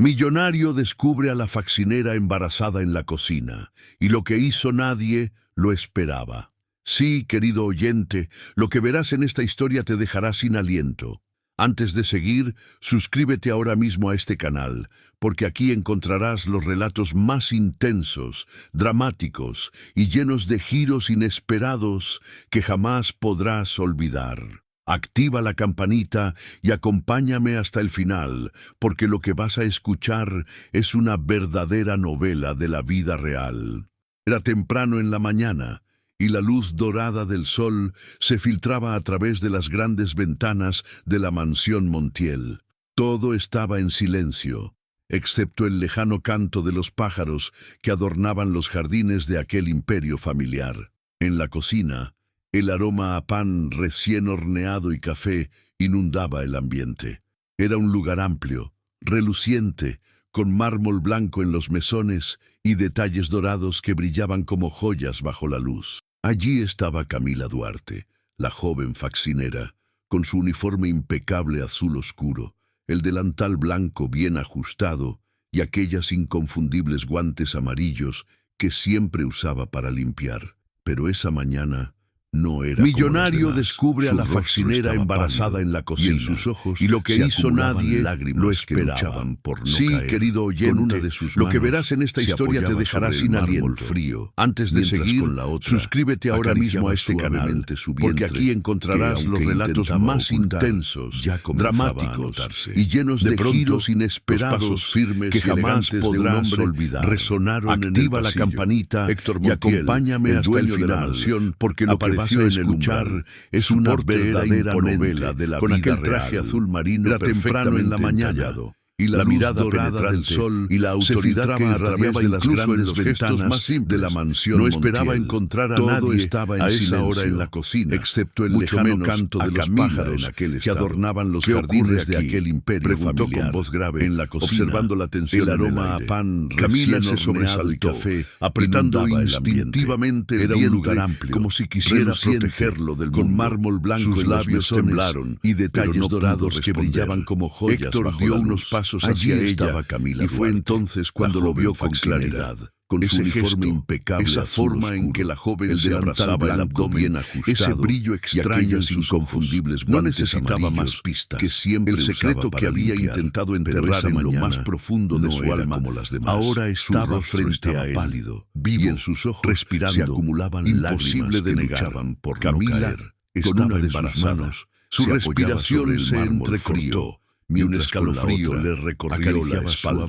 Millonario descubre a la faccinera embarazada en la cocina, y lo que hizo nadie lo esperaba. Sí, querido oyente, lo que verás en esta historia te dejará sin aliento. Antes de seguir, suscríbete ahora mismo a este canal, porque aquí encontrarás los relatos más intensos, dramáticos y llenos de giros inesperados que jamás podrás olvidar. Activa la campanita y acompáñame hasta el final, porque lo que vas a escuchar es una verdadera novela de la vida real. Era temprano en la mañana, y la luz dorada del sol se filtraba a través de las grandes ventanas de la mansión Montiel. Todo estaba en silencio, excepto el lejano canto de los pájaros que adornaban los jardines de aquel imperio familiar. En la cocina, el aroma a pan recién horneado y café inundaba el ambiente. Era un lugar amplio, reluciente, con mármol blanco en los mesones y detalles dorados que brillaban como joyas bajo la luz. Allí estaba Camila Duarte, la joven faccinera, con su uniforme impecable azul oscuro, el delantal blanco bien ajustado y aquellas inconfundibles guantes amarillos que siempre usaba para limpiar. Pero esa mañana no era Millonario descubre a la faccinera embarazada en la cocina, y en sus ojos y lo que hizo nadie lo esperaba. Por no caer. Querido oyente, lo que verás en esta historia te dejará sin aliento. Frío. Antes de seguir, suscríbete ahora mismo a este canal, porque aquí encontrarás los relatos más intensos, dramáticos y llenos de giros inesperados firmes que jamás podrás olvidar. Resonaron Activa en el la campanita y acompáñame hasta el final, porque lo que vas a escuchar es una verdadera novela de la vida real. Con aquel traje azul marino era temprano en la mañana, y la mirada dorada del sol y la autoridad que irradiaba de las grandes ventanas de la mansión no esperaba encontrar a nadie a esa hora en la cocina, excepto el lejano canto de los pájaros que adornaban los jardines de aquel imperio familiar. Con voz grave en la cocina, observando la tensión, el aroma a pan Camila se sobresaltó, apretando instintivamente el lugar amplio, como si quisiera protegerlo del mundo. Con mármol blanco sus labios temblaron y detalles dorados que brillaban como joyas. Héctor dio unos pasos hacia ella, estaba Camila, y fue entonces cuando lo vio con claridad, con su uniforme impecable, esa forma en que la joven se abrazaba el abdomen ajustado, ese brillo extraño en sus inconfundibles guantes. No necesitaba más pistas que siempre el secreto que había intentado enterrar en lo más profundo de su alma, como las demás. Ahora estaba frente a él, pálido, vivo, y en sus ojos respirando, se acumulaban lágrimas que luchaban por Camila, no caer. Con una de sus manos, su respiración se entrecortó. Y un escalofrío le recorrió la espalda.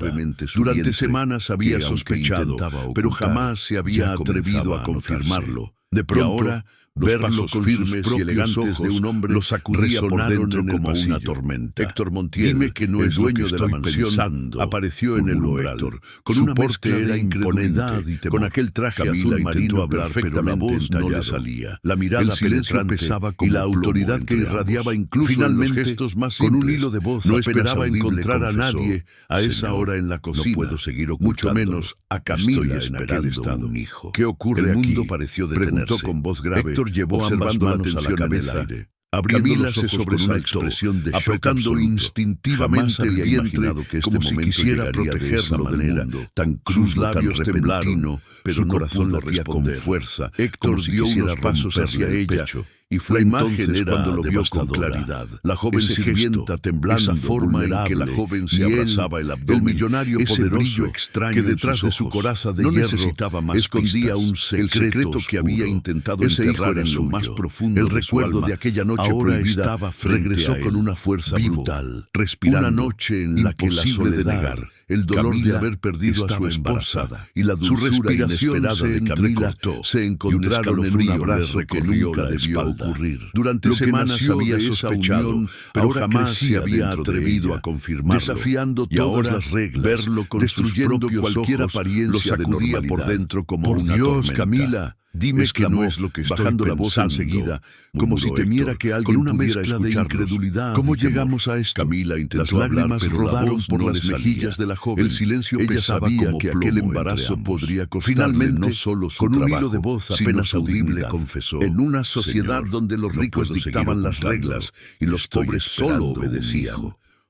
Durante semanas había sospechado, pero jamás se había atrevido a confirmarlo. De pronto, ahora, verlos firmes y elegantes de un hombre los sacudía por dentro como una tormenta. Héctor Montiel, dime que no es dueño de la mansión, apareció en el umbral. Con una porte era imponente, con aquel traje azul marino perfectamente, no le salía. La mirada penetrante y la autoridad que irradiaba incluso en los gestos más simples. Con un hilo de voz no esperaba encontrar a nadie a esa hora en la cocina. No puedo seguir ocultando, mucho menos a Camila en aquel estado. Un hijo. ¿Qué ocurre aquí? El mundo pareció detenerse. Con voz grave, llevó ambas manos a la cabeza, abriendo los ojos con una expresión de shock apretando instintivamente el vientre, como si quisiera protegerlo del mundo. Sus labios temblaron, pero su corazón latía con fuerza. Héctor dio unos pasos hacia ella, y fue entonces cuando lo vio con claridad. La joven sirvienta temblando, esa forma en que la joven se abrazaba el abdomen, el millonario poderoso extraño que detrás de su coraza de hierro necesitaba más escondía un secreto que había intentado enterrar en lo más profundo. El recuerdo de aquella noche prohibida regresó con una fuerza brutal, respirando. Una noche en la que la soledad, el dolor de haber perdido a su esposa y la dulzura inesperada de Camila se encontraron en un abrazo que nunca debió ocurrir. Durante semanas había sospechado, pero jamás se había atrevido a confirmarlo. Desafiando todas las reglas, verlo con destruyendo cualquier apariencia de normalidad. Por dentro como una tormenta. Camila, dime que no es lo que estoy bajando la voz enseguida, como si temiera que alguien con una mezcla de incredulidad. ¿Cómo llegamos a esto? Camila intentó las lágrimas rodaron por las mejillas de la joven. El silencio pesaba como que aquel embarazo podría costarle finalmente, no solo su con trabajo, un hilo de voz apenas audible confesó: en una sociedad donde los ricos dictaban las reglas y los pobres solo obedecían,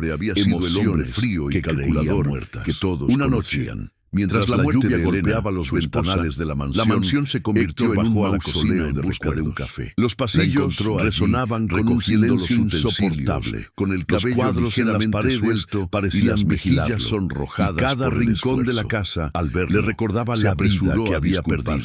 siempre había sido el hombre frío y calculador muertas. que todos Una conocían. Mientras la muerte de golpeaba los ventanales de la mansión se convirtió en un mausoleo en busca de un café. Los pasillos resonaban con un silencio insoportable, con el cabello ligeramente suelto y las mejillas sonrojadas. Cada rincón de la casa le recordaba la vida que había perdido.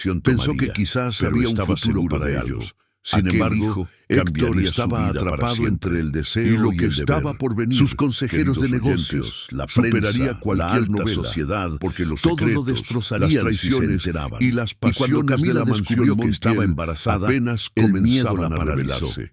decisión tomaría. Pensó que quizás había un futuro para ellos. Sin embargo, Héctor estaba atrapado entre el deseo y lo que estaba por venir. Sus consejeros de negocios, la superaría cualquier novela, sociedad, porque los secretos, todo lo destrozarían, las traiciones y las pasiones de la mansión que estaba embarazada apenas comenzaban a revelarse.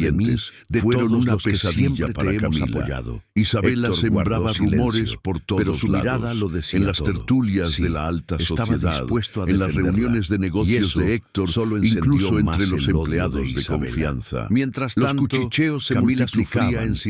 siguientes fueron una pesadilla para Camila. Isabela Héctor sembraba guardó silencio, rumores por todos pero su mirada lados, lo decía en las todo. tertulias Sí, de la alta estaba sociedad, dispuesto a en las defenderla. reuniones de Y negocios eso de Héctor, solo encendió incluso más entre los el odio empleados de de Isabela. confianza. Mientras Los tanto, cuchicheos se Camila multiplicaban sufría en y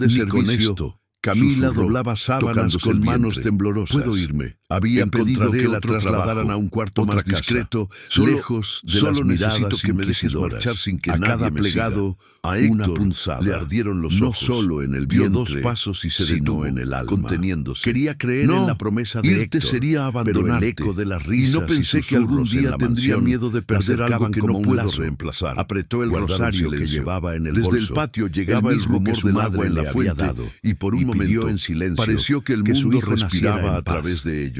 de ni servicio, con esto. Camila Susurró, doblaba sábanas tocándose con el manos vientre. temblorosas. ¿Puedo irme? Había Encontraré pedido que la otro trasladaran trabajo, a un cuarto otra más casa. discreto, Solo- lejos de solo las miradas necesito que me dejes inquisidoras. marchar sin que a nadie cada me plegado, siga. A una Héctor punzada. le ardieron los no ojos. solo en el Dio vientre, dos pasos y se sino detuvo, en el alma. conteniéndose. Quería creer No, en la promesa de irte Héctor, sería pero el abandonarte. eco de las Y risas no pensé que algún susurros en día la tendría mansión miedo de la perder algo acercaban que como no un puedo lazo. reemplazar. Apretó el Guardaron rosario que silencio. llevaba en el Desde bolso. el patio llegaba el mismo rumor que su del madre agua en le la había fuente, dado, y por un pidió momento en silencio pareció que el que su mundo hijo naciera respiraba en a paz. través de ellos.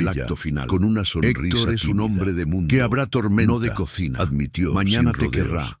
el ella, acto final. con una sonrisa Héctor es un tímida. hombre de mundo, Que habrá tormenta, no de cocina, admitió Mañana sin te rodeos. querrá.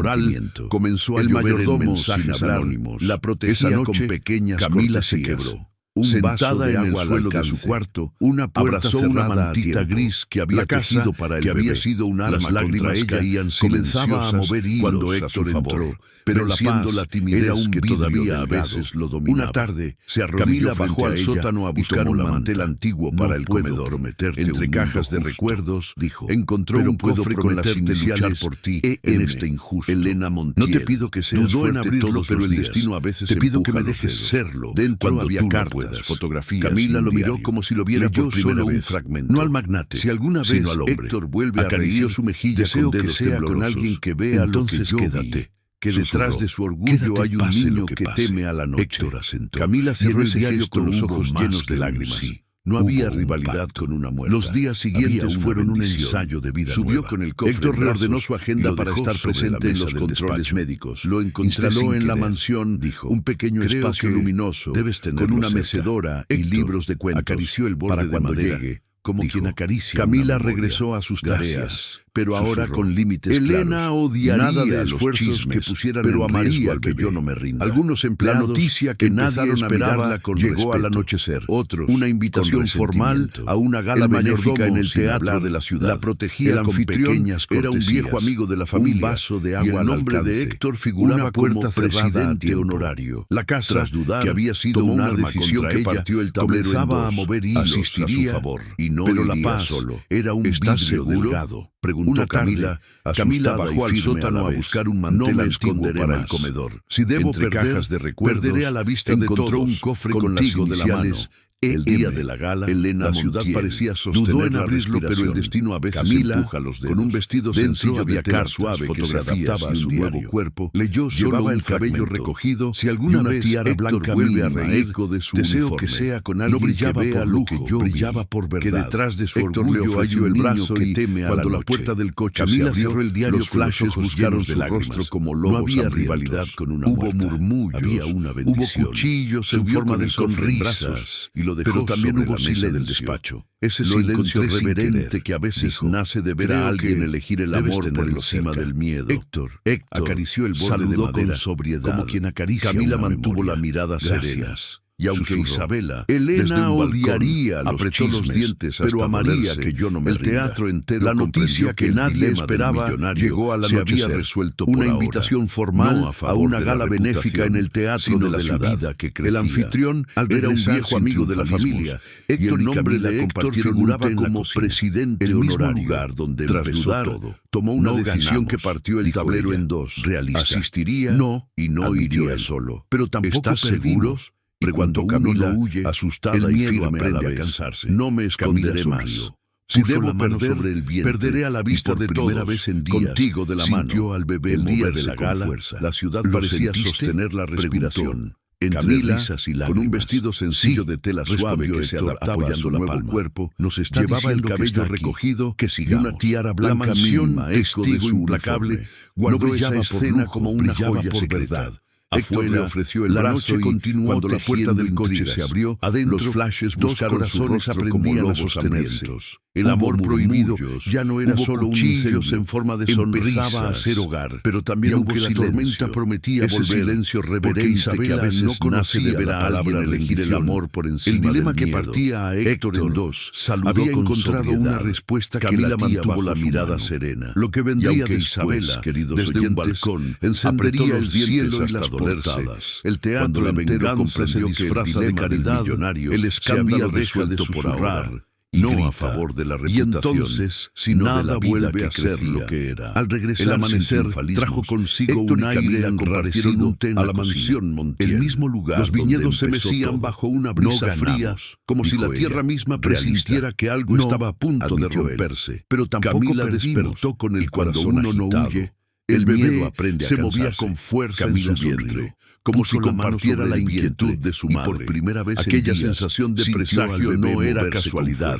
moral comenzó a El llover en mayordomo, mensajes sin hablar, anónimos. la protegía Esa noche, con pequeñas Camila se cortesías. quebró. sentada en el suelo de su cuarto, una puerta cerrada, una mantita gris que había tejido para el bebé. Sido un arma. Las lágrimas caían, comenzaba a mover hilos cuando Héctor entró, pero la paz, la timidez era un que todavía a veces lo dominaba. Una tarde se arrodilló, Camila bajó al sótano a buscar un mantel antiguo para el comedor. Entre cajas de recuerdos, dijo, encontró un cofre con las iniciales por ti en este injusto. Elena Montiel. No te pido que seas fuerte en abrirlo, pero el destino a veces te pido que me dejes serlo. Dentro había cartas, fotografías. Camila lo miró como si lo viera por primera vez. Un fragmento. No al magnate, si alguna vez Héctor vuelve a reír su mejilla, deseo que sea con alguien que vea lo que yo vi. Que detrás de su orgullo hay un niño que teme a la noche. Héctor asentó. Camila cerró el diario con los ojos llenos de lágrimas. No había rivalidad con una muerta. Los días siguientes fueron un ensayo de vida nueva. Subió con el cofre. Héctor reordenó su agenda para estar presente en los controles médicos. Lo instaló en la mansión, dijo, un pequeño espacio luminoso, con una mecedora y libros de cuentos. Acarició el borde de madera, como quien acaricia. Camila regresó a sus tareas, pero ahora con límites claros. Elena odiaría nada de esfuerzos que pusieran pero amaría que yo no me rinda. Algunos empleados, la noticia que nadie esperaba llegó al anochecer. Otros, una invitación formal a una gala benéfica en el teatro de la ciudad. La protegía. El anfitrión era un viejo amigo de la familia. Un vaso de agua. Y el nombre de Héctor figuraba como presidente honorario. La casa, tras dudar, que había sido una decisión que partió el tablero comenzaba a mover hilos a su favor. Pero la paz solo era un vidrio delgado. Preguntó Camila. Camila bajó al sótano a buscar un mantel antiguo para el comedor. Si debo cajas de recuerdos, perderé a la vista de todos. Encontró un cofre con las iniciales. El día de la gala, la ciudad parecía sostener en abrirlo, pero el destino a veces empuja los dedos. Con un vestido sencillo de tela suave que se adaptaba a su nuevo cuerpo, leyó, llevaba el cabello recogido. Si alguna vez Héctor vuelve a reír, deseo que sea con alguien no brillaba que vea lo que yo brillaba por verdad. Que detrás de su orgullo hay el brazo que teme a la noche. Cuando la puerta del coche Camila cerró el diario, los flashes buscaron su rostro como lobos. No había rivalidad con una muerta. Hubo murmullos, había una bendición. Hubo cuchillos en forma de sonrisas y pero también hubo silencio del despacho. Ese silencio reverente que a veces nace de ver a alguien elegir el amor por encima del miedo. Héctor acarició el borde de madera con sobriedad, como quien acaricia. Camila mantuvo la mirada serena. Y aunque Isabela, Elena odiaría los chismes, los dientes, pero amaría que yo no me rinda. El teatro entero, la noticia que nadie esperaba llegó a la noche. Se había resuelto por una invitación formal a una gala benéfica en el teatro de la ciudad que crecía. El anfitrión era un viejo amigo de la familia. Héctor, el nombre de Héctor figuraba como presidente honorario. Lugar donde tras dudar todo, tomó una decisión que partió el tablero en dos. Asistiría y no iría solo. Pero tampoco perdimos. Preguntó Camila, asustada y firme a la vez. No me esconderé más. Si debo perder, perderé a la vista de todos. Vez en días, contigo de la mano. Al bebé el día de la gala, la ciudad parecía sostener la respiración. Entre risas y lágrimas, con un vestido sencillo de tela suave que se adaptaba a su nuevo cuerpo, llevaba el cabello recogido y una tiara blanca. La mansión, testigo implacable, guardó esa escena como una joya por verdad. Héctor le ofreció el brazo y cuando la puerta del coche se abrió, adentro los flashes buscaron su rostro como lobos hambrientos. El amor prohibido ya no era solo un incendio en forma de sonrisa, empezaba a ser hogar, pero también aunque la tormenta prometía ese silencio reverente que a veces no nace de ver a alguien elegir el amor por encima del miedo. El dilema que partía a Héctor en dos había encontrado una respuesta que Camila mantuvo la mirada serena. Lo que vendría de Isabela, desde un balcón, encendería el cielo y las portadas. El teatro entero se disfraza de caridad, el escándalo deja de susurrar. No a favor de la reputación, y entonces, si nada vuelve a ser lo que era. Al regresar, el amanecer trajo consigo un aire enrarecido a la mansión Montiel. El mismo lugar, los viñedos se mecían bajo una brisa fría, como si la tierra misma presintiera que algo estaba a punto de romperse. Pero tampoco Camila despertó con el corazón agitado. Cuando uno no huye, el bebé aprende a se movía con fuerza en su vientre, como si compartiera la inquietud de su madre. Y por primera vez aquella sensación de presagio no era casualidad.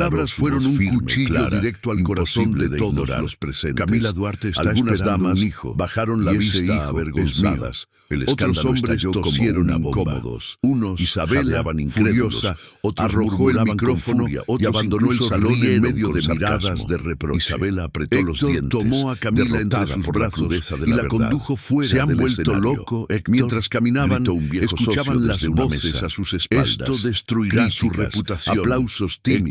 palabras fueron un firme, cuchillo clara, directo al corazón imposible de de todos ignorar. los presentes. Camila Duarte está Algunas esperando damas un hijo, bajaron la y ese vista hijo avergonzadas. es mío. El Otros escándalo hombres estalló como tosieron una bomba. incómodos. Unos Isabela, jadeaban incrédulos, furiosa, otros arrojó el murmuraban micrófono con furia, y otros abandonó el incluso salón en rieron medio con de sarcasmo. miradas de reproche. Isabela apretó los Héctor dientes, tomó a Camila entre derrotada sus por la brazos crudeza de y la la verdad. condujo fuera Se han del vuelto escenario. loco, Héctor, mientras caminaban, gritó un viejo socio escuchaban las desde una voces mesa. a sus espaldas. Esto destruirá su Críticas, reputación. aplausos tímidos.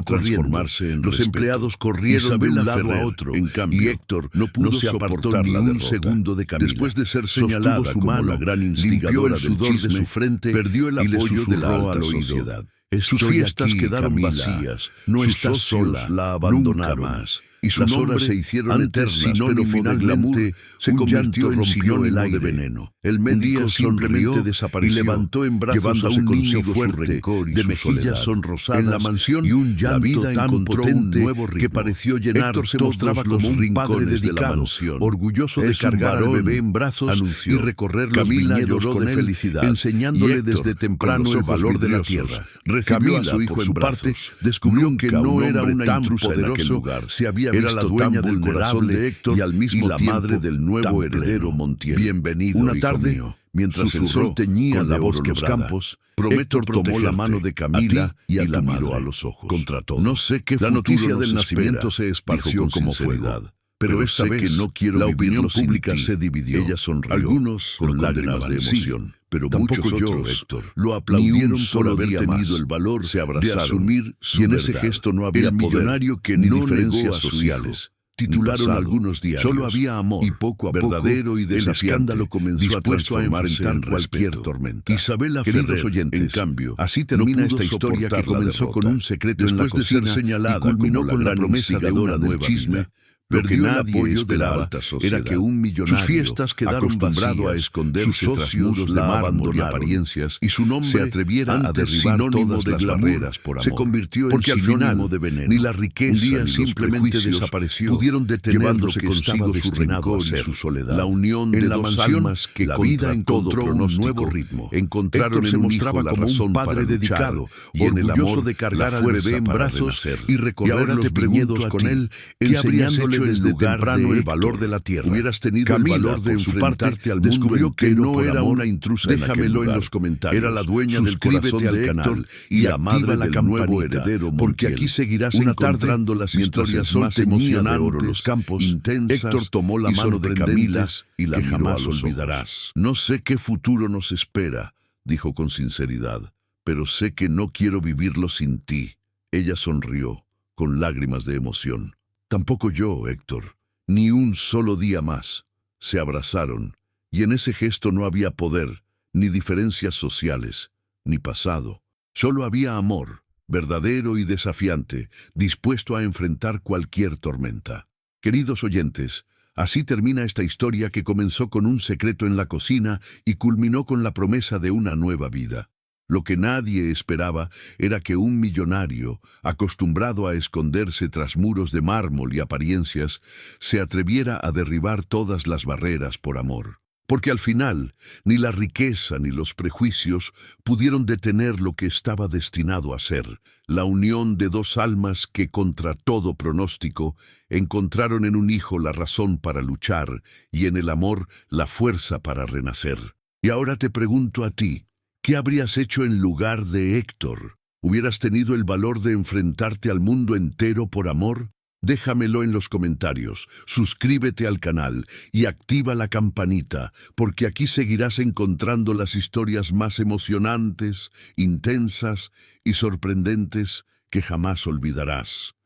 comenzó a transformarse en Los respeto. empleados corrieron de Isabela un lado Ferrer, a otro, en cambio, y Héctor no pudo se apartó soportar ni la un derrota. segundo de Camila. Después de ser Sostuvo señalada su como mano, la gran limpió instigadora el sudor del de chisme, su frente, perdió el y le apoyo de la susurró alta al oído: sociedad. Sus Estoy fiestas aquí, quedaron Camila. vacías, No sus estás socios sola, la abandonaron. nunca más. y su Las nombre horas se hicieron antes eternas, sinónimo pero de finalmente se un convirtió llanto en rompió el sinónimo aire. de veneno. El médico simplemente desapareció y levantó en brazos llevándose a un niño consigo su fuerte, rencor y de su mejillas soledad. sonrosadas, En la mansión, y un la llanto vida tan encontró potente un nuevo ritmo. que pareció llenar Héctor se todos mostraba los como un padre rincones de la dedicado, mansión. orgulloso de Es un cargar al varón, bebé en brazos anunció. y recorrer los Camila viñedos lloró con de él, felicidad, enseñándole y Héctor, desde con temprano los el ojos valor de la vidriosos, tierra. recibió Camila, a su hijo por en su parte, brazos. descubrió que Nunca no un era hombre una tan intrusa en aquel poderoso lugar. se había Era visto la dueña tan del corazón vulnerable de Héctor y al mismo la tiempo madre del nuevo tan heredero pleno. Montiel. Bienvenido, Una hijo tarde, mío. mientras el Susurró sol teñía con de la voz oro los quebrada. campos, Prometo Héctor tomó la protegerte, mano de a Camila ti y a la tu miró madre, a los ojos. contra todo. No sé qué La futuro noticia nos del nacimiento espera, se dijo esparció con como sinceridad. fuego. Pero Pero esta sé vez que no quiero la vivirlo opinión sin pública ti. se dividió. Ella sonrió. Algunos lo con lágrimas condenaban, de sí, emoción, pero tampoco muchos yo, otros Héctor. lo Ni aplaudieron un solo por haber día tenido más. el valor Se de abrazaron, asumir su y en ese verdad. gesto no había el poder, millonario que ni no diferencias negó a sus sociales. hijos. Titularon Pasado. algunos diarios. Solo había amor, y poco a verdadero poco y el desafiante, escándalo comenzó a dispuesto a transformarse enfrentar en cualquier respeto. tormenta. Isabela Queridos Ferrer, oyentes, en cambio, así termina no pudo esta historia que soportar la comenzó con derrota. un secreto Después en la de ser cocina señalada y culminó como la con la gran promesa de instigadora una del nueva chisme, vida. lo que Perdió el nadie apoyo de la esperaba alta sociedad. era que un millonario, Sus fiestas quedaron acostumbrado vacías, a esconderse sus tras socios muros de la mármol y abandonaron, apariencias, y su nombre, se atreviera a antes derribar sinónimo todas de las glamour, barreras por amor. se convirtió en Porque al sinónimo final, de veneno. ni la riqueza Un día ni los simplemente prejuicios desapareció, pudieron detener lo llevándose que consigo estaba su destinado a rencor y ser. su soledad. La unión En de la dos mansión, almas que la vida contra todo encontró un pronóstico nuevo ritmo. encontraron Héctor en se un mostraba hijo la como un razón padre para luchar, dedicado, y en el orgulloso amor de cargar la al bebé fuerza en para brazos renacer. y recorrer ahora los te pregunto viñedos a con ti, él, ¿qué habrías enseñándole hecho desde desde temprano temprano el valor de la tierra? Hubieras tenido Camila, el valor de por su enfrentarte parte, al mundo descubrió que entero no por era amor. una intrusa en aquel Déjamelo en lugar. los comentarios. Era la dueña del Suscríbete corazón al de canal Héctor y la madre activa la del nuevo campanita, heredero porque Montiel. aquí seguirás Una tarde, encontrando las mientras el historias sol más teñía de emocionantes, oro los campos, intensas, Héctor tomó la y mano de Camila sorprendentes y la que miró jamás a los olvidarás. No sé qué futuro nos espera, dijo con sinceridad, pero sé que no quiero vivirlo sin ti. Ella sonrió, con lágrimas de emoción. Tampoco yo, Héctor, ni un solo día más. Se abrazaron, y en ese gesto no había poder, ni diferencias sociales, ni pasado. Solo había amor, verdadero y desafiante, dispuesto a enfrentar cualquier tormenta. Queridos oyentes, así termina esta historia que comenzó con un secreto en la cocina y culminó con la promesa de una nueva vida. Lo que nadie esperaba era que un millonario, acostumbrado a esconderse tras muros de mármol y apariencias, se atreviera a derribar todas las barreras por amor. Porque al final, ni la riqueza ni los prejuicios pudieron detener lo que estaba destinado a ser, la unión de dos almas que, contra todo pronóstico, encontraron en un hijo la razón para luchar y en el amor la fuerza para renacer. Y ahora te pregunto a ti, ¿qué habrías hecho en lugar de Héctor? ¿Hubieras tenido el valor de enfrentarte al mundo entero por amor? Déjamelo en los comentarios, suscríbete al canal y activa la campanita, porque aquí seguirás encontrando las historias más emocionantes, intensas y sorprendentes que jamás olvidarás.